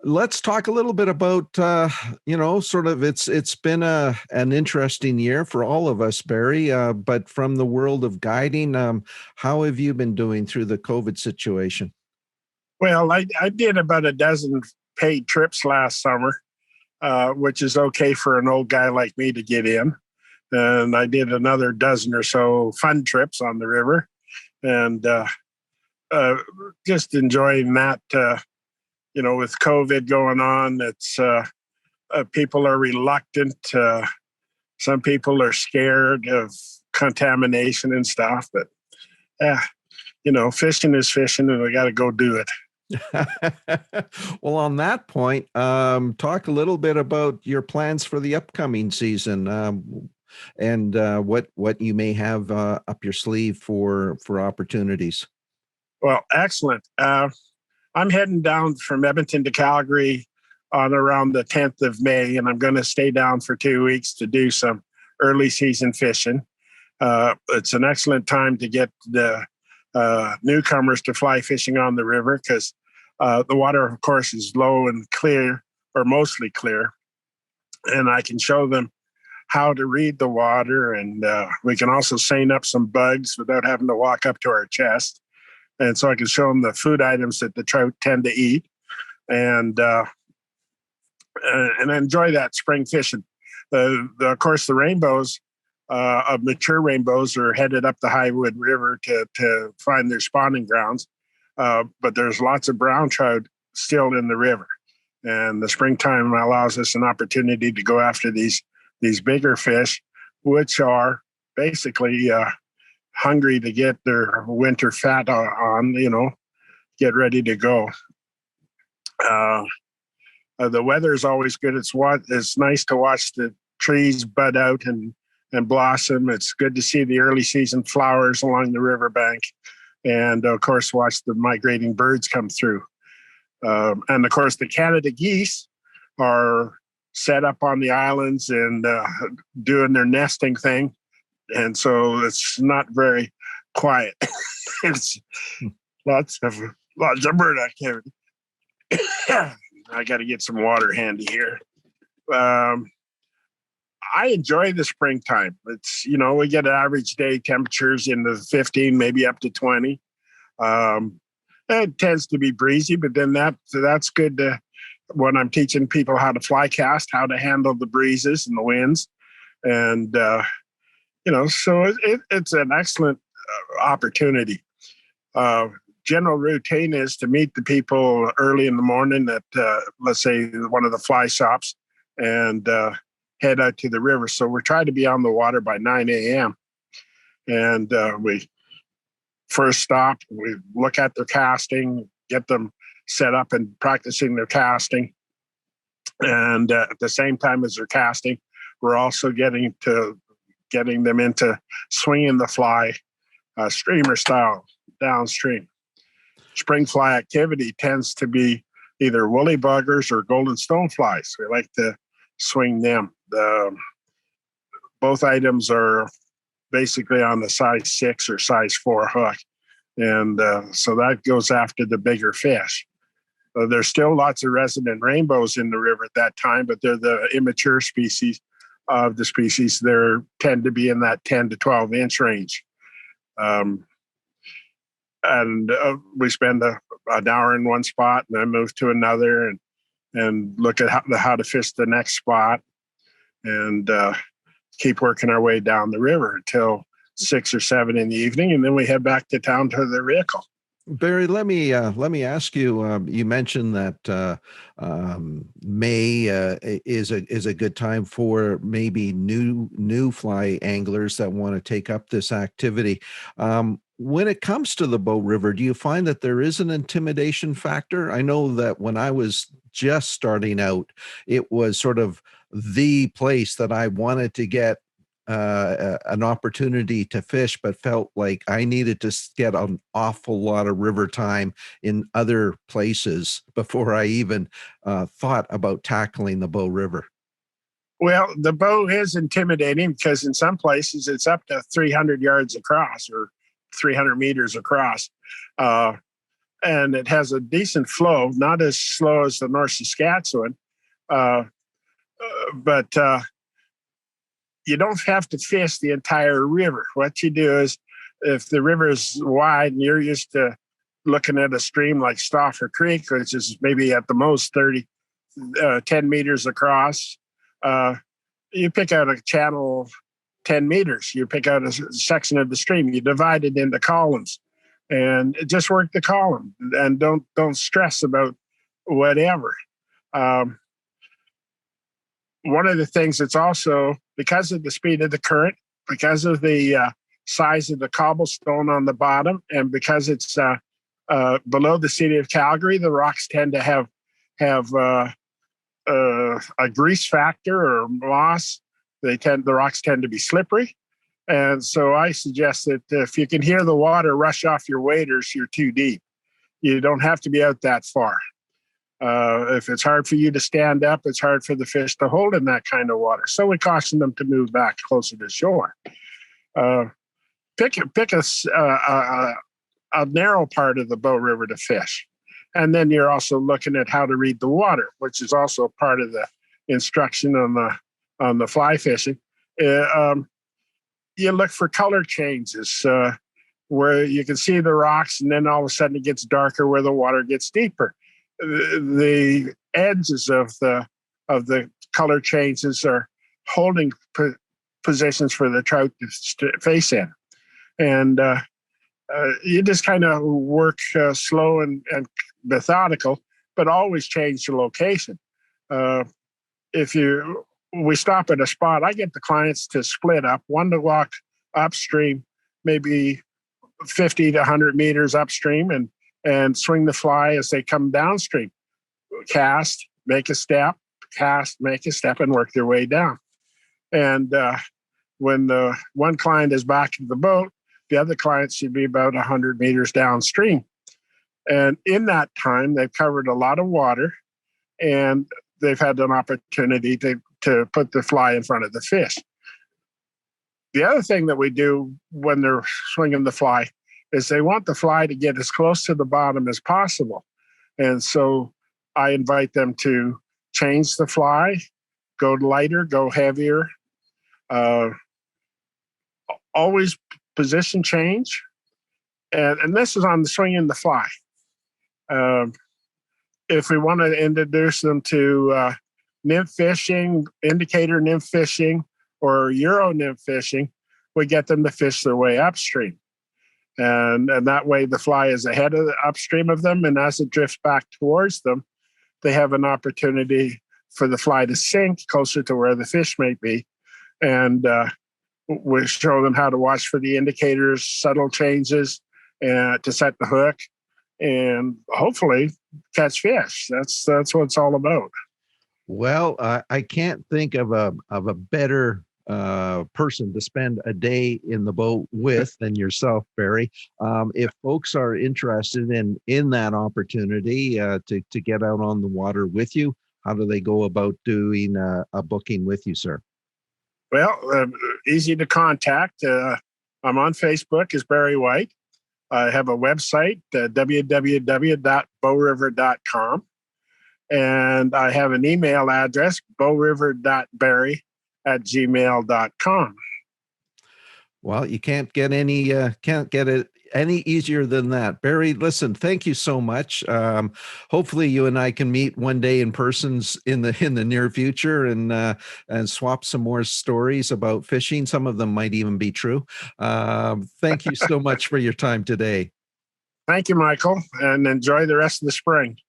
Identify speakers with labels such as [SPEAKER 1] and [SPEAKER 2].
[SPEAKER 1] Let's talk a little bit about sort of it's been an interesting year for all of us, Barry. But from the world of guiding, how have you been doing through the COVID situation?
[SPEAKER 2] Well, I did about a dozen paid trips last summer, which is okay for an old guy like me to get in. And I did another dozen or so fun trips on the river, and uh, just enjoying that. With COVID going on, it's people are reluctant. Some people are scared of contamination and stuff, but yeah, fishing is fishing, and we got to go do it.
[SPEAKER 1] Well, on that point, talk a little bit about your plans for the upcoming season, and what you may have up your sleeve for opportunities.
[SPEAKER 2] Well, excellent. I'm heading down from Edmonton to Calgary on around the 10th of May, and I'm going to stay down for 2 weeks to do some early season fishing. It's an excellent time to get the newcomers to fly fishing on the river because the water, of course, is low and clear, or mostly clear, and I can show them how to read the water, and we can also seine up some bugs without having to walk up to our chest. And so I can show them the food items that the trout tend to eat, and enjoy that spring fishing. Of course, the rainbows of mature rainbows are headed up the Highwood River to find their spawning grounds. But there's lots of brown trout still in the river, and the springtime allows us an opportunity to go after these bigger fish, which are basically hungry to get their winter fat on, get ready to go. The weather is always good. It's nice to watch the trees bud out and blossom. It's good to see the early season flowers along the riverbank, and of course, watch the migrating birds come through. And of course, the Canada geese are set up on the islands and doing their nesting thing. And so it's not very quiet. It's lots of bird activity. I got to get some water handy here. I enjoy the springtime. It's, we get average day temperatures in the 15, maybe up to 20. It tends to be breezy, but then that's good when I'm teaching people how to fly cast, how to handle the breezes and the winds. And, so it's an excellent opportunity. General routine is to meet the people early in the morning at, let's say, one of the fly shops, and head out to the river. So we're trying to be on the water by 9 a.m. And we first stop, we look at their casting, get them set up and practicing their casting. And at the same time as they're casting, we're also getting them into swinging the fly streamer style downstream. Spring fly activity tends to be either woolly buggers or golden stoneflies. We like to swing them. Both items are basically on the size 6 or size 4 hook. And so that goes after the bigger fish. There's still lots of resident rainbows in the river at that time, but they're the immature species of the species. They tend to be in that 10 to 12 inch range. And we spend an hour in one spot and then move to another and look at how to fish the next spot, and keep working our way down the river until 6 or 7 in the evening, and then we head back to town to the vehicle.
[SPEAKER 1] Barry, let me ask you. You mentioned that May is a good time for maybe new fly anglers that want to take up this activity. When it comes to the Bow River, do you find that there is an intimidation factor? I know that when I was just starting out, it was sort of the place that I wanted to get an opportunity to fish, but felt like I needed to get an awful lot of river time in other places before I even thought about tackling the Bow River.
[SPEAKER 2] Well, the Bow is intimidating because in some places it's up to 300 yards across or 300 meters across. and it has a decent flow, not as slow as the North Saskatchewan, uh, but you don't have to fish the entire river. What you do is, if the river is wide and you're used to looking at a stream like Stauffer Creek, which is maybe at the most 10 meters across, you pick out a channel 10 meters. You pick out a section of the stream. You divide it into columns, and just work the column, and don't stress about whatever. One of the things that's also, because of the speed of the current, because of the size of the cobblestone on the bottom, and because it's below the city of Calgary, the rocks tend to have a grease factor or moss. The rocks tend to be slippery, and so I suggest that if you can hear the water rush off your waders, you're too deep. You don't have to be out that far. If it's hard for you to stand up, it's hard for the fish to hold in that kind of water. So we caution them to move back closer to shore. Pick a narrow part of the Bow River to fish. And then you're also looking at how to read the water, which is also part of the instruction on the fly fishing. You look for color changes where you can see the rocks, and then all of a sudden it gets darker where the water gets deeper. The edges of the color changes are holding positions for the trout to face in, and you just kind of work slow and methodical, but always change the location. We stop at a spot, I get the clients to split up, one to walk upstream, maybe 50 to 100 meters upstream, and swing the fly as they come downstream. Cast, make a step, cast, make a step, and work their way down. And when the one client is back in the boat, the other client should be about 100 meters downstream. And in that time, they've covered a lot of water, and they've had an opportunity to put the fly in front of the fish. The other thing that we do when they're swinging the fly is they want the fly to get as close to the bottom as possible. And so I invite them to change the fly, go lighter, go heavier, always position change. And this is on the swinging the fly. If we want to introduce them to nymph fishing, indicator nymph fishing, or Euro nymph fishing, we get them to fish their way upstream. And that way the fly is ahead of the upstream of them, and as it drifts back towards them, they have an opportunity for the fly to sink closer to where the fish may be. And we show them how to watch for the indicators, subtle changes, and to set the hook, and hopefully catch fish. That's what it's all about.
[SPEAKER 1] Well, I can't think of a better person to spend a day in the boat with than yourself, Barry. If folks are interested in that opportunity to get out on the water with you, how do they go about doing a booking with you, sir?
[SPEAKER 2] Well, easy to contact. I'm on Facebook as Barry White. I have a website, www.bowriver.com. And I have an email address, bowriver.barry@gmail.com.
[SPEAKER 1] Well, you can't get it any easier than that. Barry, listen, thank you so much. Hopefully you and I can meet one day in persons in the near future and swap some more stories about fishing. Some of them might even be true. Thank you so much for your time today.
[SPEAKER 2] Thank you, Michael, and enjoy the rest of the spring.